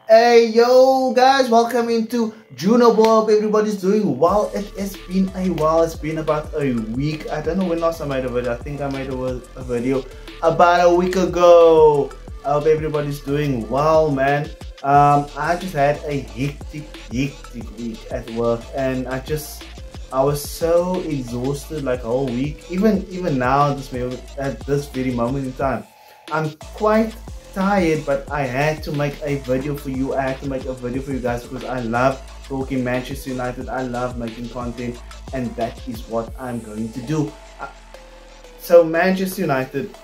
Hey yo guys, welcome into JUNO'S. Hope everybody's doing well. It has been a while. It's been about a week. I don't know when last I made a video. I think I made a video about a week ago. I hope everybody's doing well, man. I just had a hectic week at work, and I was so exhausted like a whole week. Even now at this very moment in time, I'm quite tired, but I had to make a video for you. I had to make a video for you guys because I love talking Manchester United. I love making content, and that is what I'm going to do. So Manchester United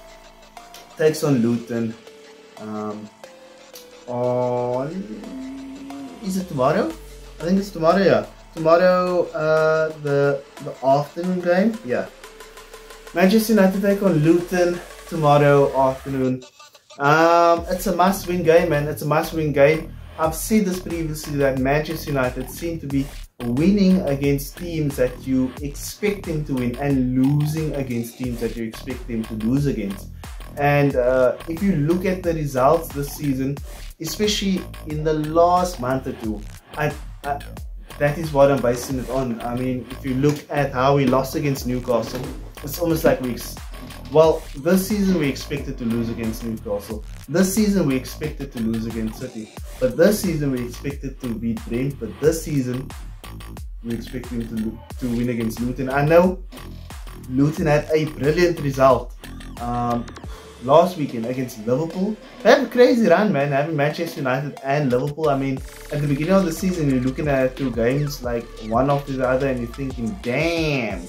takes on Luton on, is it tomorrow? I think it's tomorrow, yeah. Tomorrow, the afternoon game, yeah. Manchester United take on Luton tomorrow afternoon. It's a must-win game, man. It's a must-win game. I've said this previously that Manchester United seem to be winning against teams that you expect them to win and losing against teams that you expect them to lose against. And if you look at the results this season, especially in the last month or two, that is what I'm basing it on. I mean, if you look at how we lost against Newcastle, it's almost like well, this season we expected to lose against Newcastle. This season we expected to lose against City. But this season we expected to beat Brentford. This season we expect them to win against Luton. I know Luton had a brilliant result last weekend against Liverpool. They have a crazy run, man, having Manchester United and Liverpool. I mean, at the beginning of the season, you're looking at two games like one after the other, and you're thinking, damn,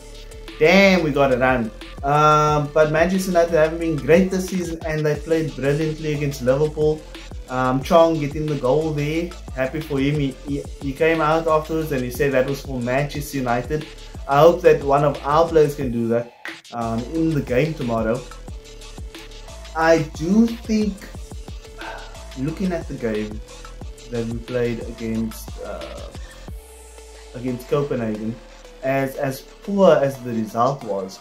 we got a run. But Manchester United haven't been great this season, and they played brilliantly against Liverpool. Chong getting the goal there, happy for him. He came out afterwards and he said that was for Manchester United. I hope that one of our players can do that in the game tomorrow. I do think, looking at the game that we played against Copenhagen, as poor as the result was,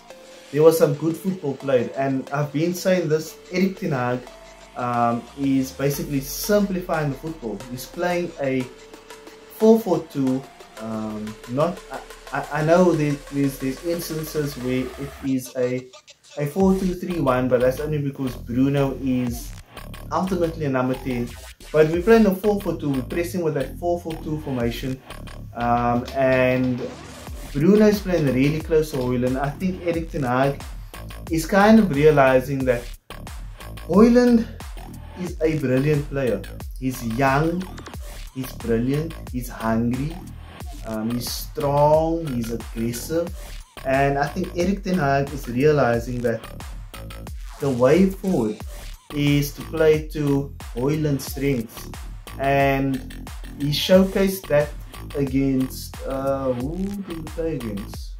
there was some good football played. And I've been saying this, Erik ten Hag is basically simplifying the football. He's playing a 4-4-2. I know there's instances where it is a 4-2-3-1, but that's only because Bruno is ultimately a number 10. But we're playing a 4-4-2. We're pressing with that 4-4-2 formation, and Bruno is playing really close to Højlund. I think Erik ten Hag is kind of realizing that Højlund is a brilliant player. He's young, he's brilliant, he's hungry, he's strong, he's aggressive. And I think Erik ten Hag is realizing that the way forward is to play to Højlund's strengths. And he showcased that against, who did we play against?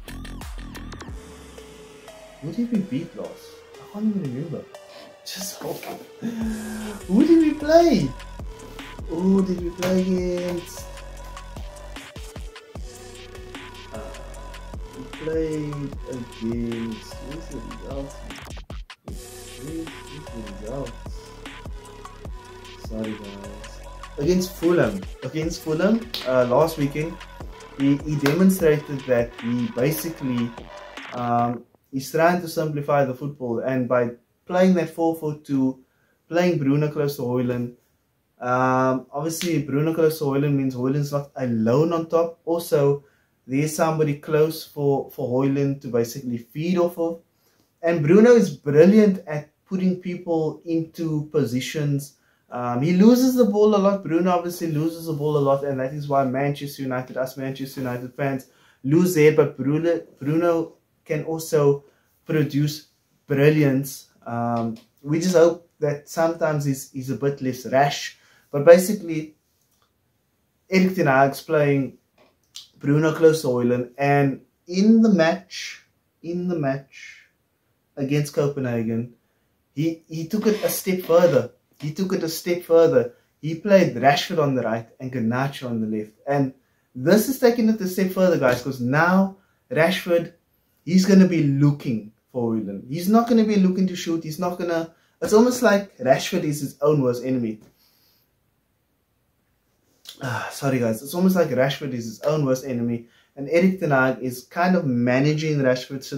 Who did we beat last? I can't even remember. Just hold on. Who did we play? Who did we play against? We played against, where's the results? Where's the results? Sorry guys. Against Fulham last weekend, he demonstrated that he basically is trying to simplify the football, and by playing that 4-4-2, playing Bruno close to Højlund. Obviously, Bruno close to Højlund means Højlund's not alone on top. Also, there's somebody close for Højlund to basically feed off of. And Bruno is brilliant at putting people into positions. He loses the ball a lot. Bruno obviously loses the ball a lot, and that is why Manchester United, us Manchester United fans, lose there. But Bruno can also produce brilliance. We just hope that sometimes he's a bit less rash. But basically, Erik ten Hag's playing Bruno close to Højlund, and in the match against Copenhagen, he took it a step further. He played Rashford on the right and Garnacho on the left. And this is taking it a step further, guys, because now Rashford, he's going to be looking for Højlund. He's not going to be looking to shoot. It's almost like Rashford is his own worst enemy. sorry guys, it's almost like Rashford is his own worst enemy, and Erik ten Hag is kind of managing Rashford's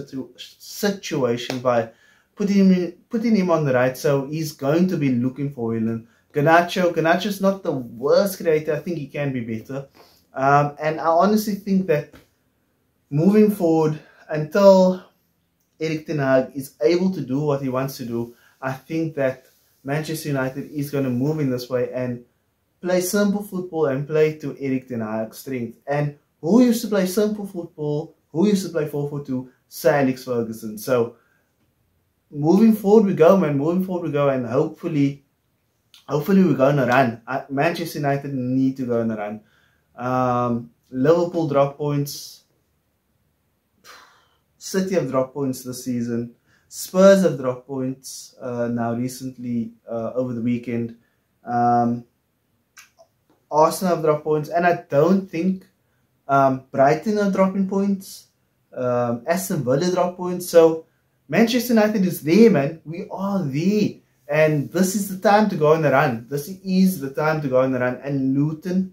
situation by putting him on the right, so he's going to be looking for Haaland. Garnacho's not the worst creator. I think he can be better, and I honestly think that moving forward, until Erik ten Hag is able to do what he wants to do, I think that Manchester United is going to move in this way and play simple football and play to Erik ten Hag's strength. And who used to play simple football? Who used to play 4-4-2? Sir Alex Ferguson. So moving forward we go, man. Moving forward we go, and hopefully we go on a run. Manchester United need to go on a run. Liverpool drop points. City have dropped points this season. Spurs have dropped points now recently over the weekend. Arsenal have dropped points, and I don't think Brighton are dropping points. Aston Villa dropped points. So Manchester United is there, man. We are there, and this is the time to go on the run. This is the time to go on the run. And Luton,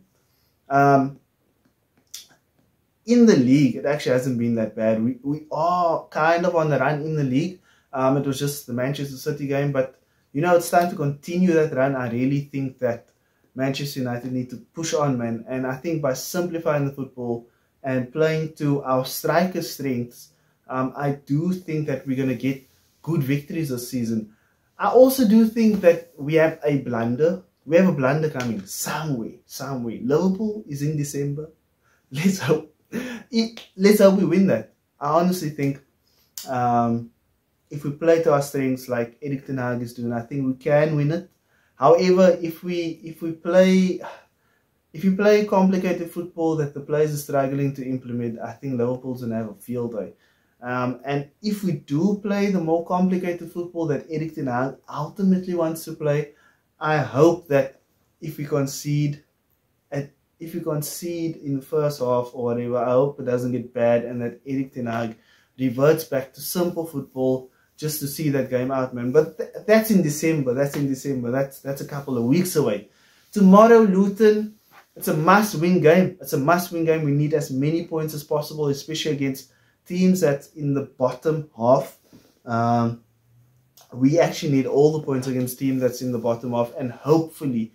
in the league, it actually hasn't been that bad. We are kind of on the run in the league. It was just the Manchester City game, but you know, it's time to continue that run. I really think that Manchester United need to push on, man. And I think by simplifying the football and playing to our striker strengths, I do think that we're going to get good victories this season. I also do think that we have a blunder. We have a blunder coming somewhere. Liverpool is in December. Let's hope we win that. I honestly think if we play to our strengths like Erik ten Hag is doing, I think we can win it. However, if you play complicated football that the players are struggling to implement, I think Liverpool's gonna have a field day. And if we do play the more complicated football that Erik ten Hag ultimately wants to play, I hope that if we concede in the first half or whatever, I hope it doesn't get bad and that Erik ten Hag reverts back to simple football just to see that game out, man. But that's in December. That's a couple of weeks away. Tomorrow, Luton, it's a must-win game. We need as many points as possible, especially against teams that's in the bottom half. We actually need all the points against teams that's in the bottom half, and hopefully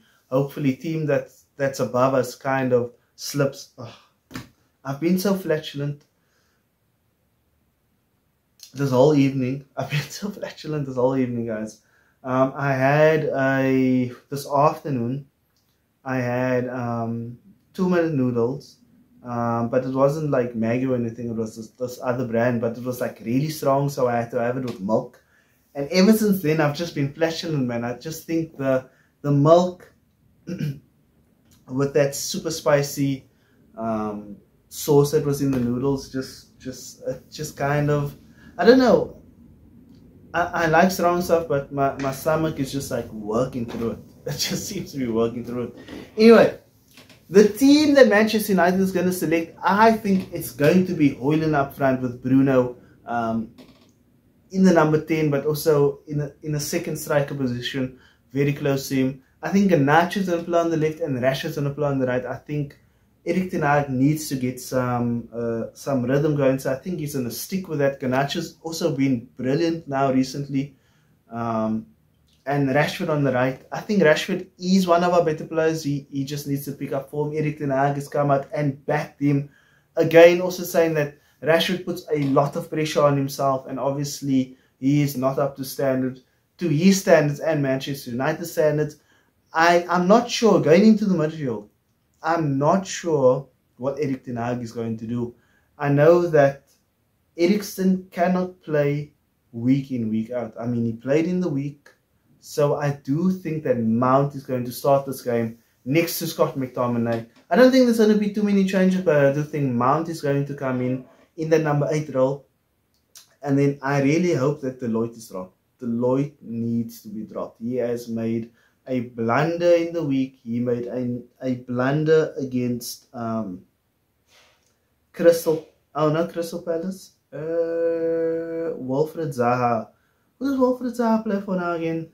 team that's above us kind of slips. I've been so flatulent this whole evening. Guys. This afternoon, I had 2-minute noodles, but it wasn't like Maggi or anything. It was this other brand, but it was like really strong, so I had to have it with milk. And ever since then, I've just been flatulent, man. I just think the milk with that super spicy sauce that was in the noodles just kind of, I don't know. I like strong stuff, but my stomach is just like working through it. It just seems to be working through it. Anyway, the team that Manchester United is going to select, I think it's going to be Haaland up front with Bruno in the number 10, but also in a second striker position, very close to him. I think Garnacho's going to play on the left and Rashford's going to play on the right. I think Erik ten Hag needs to get some rhythm going, so I think he's going to stick with that. Garnacho's also been brilliant now recently. And Rashford on the right. I think Rashford is one of our better players. He just needs to pick up form. Erik ten Hag has come out and backed him. Again, also saying that Rashford puts a lot of pressure on himself, and obviously he is not up to his standards and Manchester United standards. I'm not sure, going into the midfield, I'm not sure what Erik ten Hag is going to do. I know that Eriksen cannot play week in, week out. I mean, he played in the week. So I do think that Mount is going to start this game next to Scott McTominay. I don't think there's going to be too many changes, but I do think Mount is going to come in the number 8 role. And then I really hope that Deloitte is dropped. Deloitte needs to be dropped. He has made a blunder in the week. He made a blunder against not Crystal Palace. Wilfried Zaha. Who does Wilfried Zaha play for now again?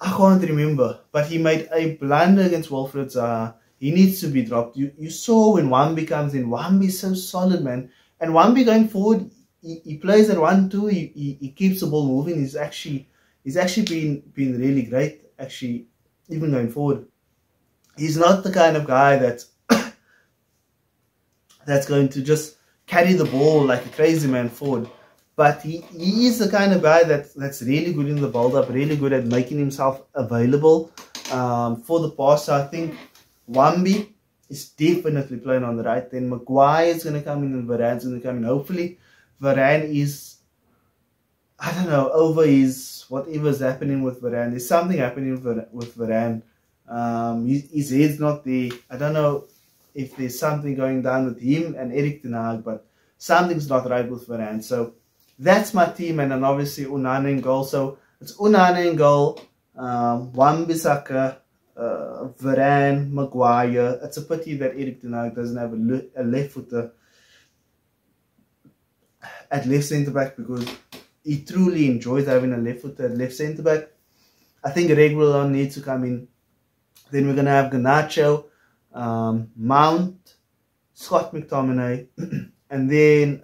I can't remember, but he made a blunder against Wilfred Zaha. He needs to be dropped. You saw when Wambi comes in. Wambi is so solid, man. And Wambi going forward, he plays at 1-2. He keeps the ball moving. He's actually been really great. Actually, even going forward, he's not the kind of guy that's that's going to just carry the ball like a crazy man forward. But he is the kind of guy that's really good in the build-up, really good at making himself available for the pass. So I think Wambi is definitely playing on the right. Then Maguire is going to come in and Varane's going to come in. Hopefully Varane is, I don't know, over his, whatever's happening with Varane. There's something happening with Varane. His head's not there. I don't know if there's something going down with him and Erik ten Hag, but something's not right with Varane. So that's my team, and then obviously Onana in goal. So it's Onana in goal, Wan-Bissaka, Varane, Maguire. It's a pity that Erik ten Hag doesn't have a left footer at left centre back, because he truly enjoys having a left footer at left centre back. I think Reguilon needs to come in. Then we're gonna have Garnacho, Mount, Scott McTominay, and then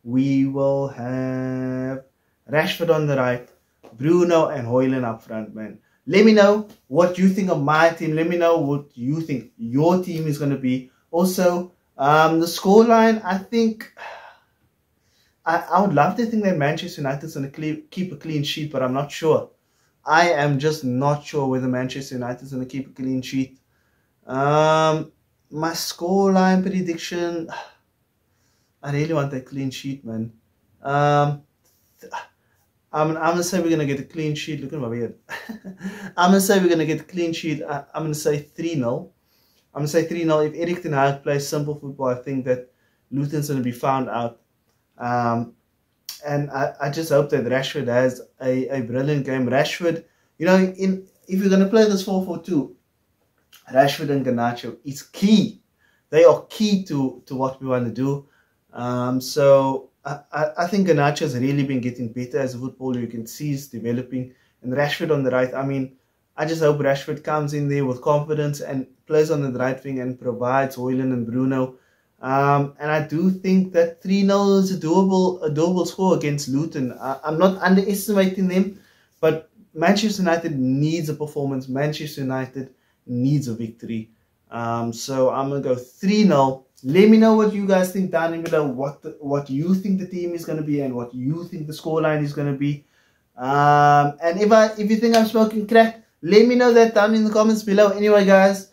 we will have Rashford on the right, Bruno and Højlund up front, man. Let me know what you think of my team. Let me know what you think your team is going to be. Also, the scoreline, I think, I would love to think that Manchester United is going to keep a clean sheet, but I'm not sure. I am just not sure whether Manchester United is going to keep a clean sheet. My scoreline prediction, I really want that clean sheet, man. I'm going to say we're going to get a clean sheet. Look at my beard. I'm going to say we're going to get a clean sheet. I'm going to say 3-0. I'm going to say 3-0. If Erik ten Hag plays simple football, I think that Luton's going to be found out. And I just hope that Rashford has a brilliant game. Rashford, you know, if you're going to play this 4-4-2, Rashford and Garnacho is key. They are key to what we want to do. So I think Garnacho has really been getting better as a footballer. You can see he's developing. And Rashford on the right, I mean, I just hope Rashford comes in there with confidence and plays on the right wing and provides Højlund and Bruno. And I do think that 3-0 is a doable score against Luton. I'm not underestimating them, but Manchester United needs a performance. Manchester United needs a victory. So I'm going to go 3-0. Let me know what you guys think down in below, what you think the team is going to be and what you think the scoreline is going to be. And if you think I'm smoking crack, let me know that down in the comments below. Anyway, guys,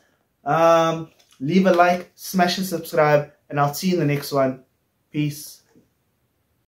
leave a like, smash and subscribe, and I'll see you in the next one. Peace.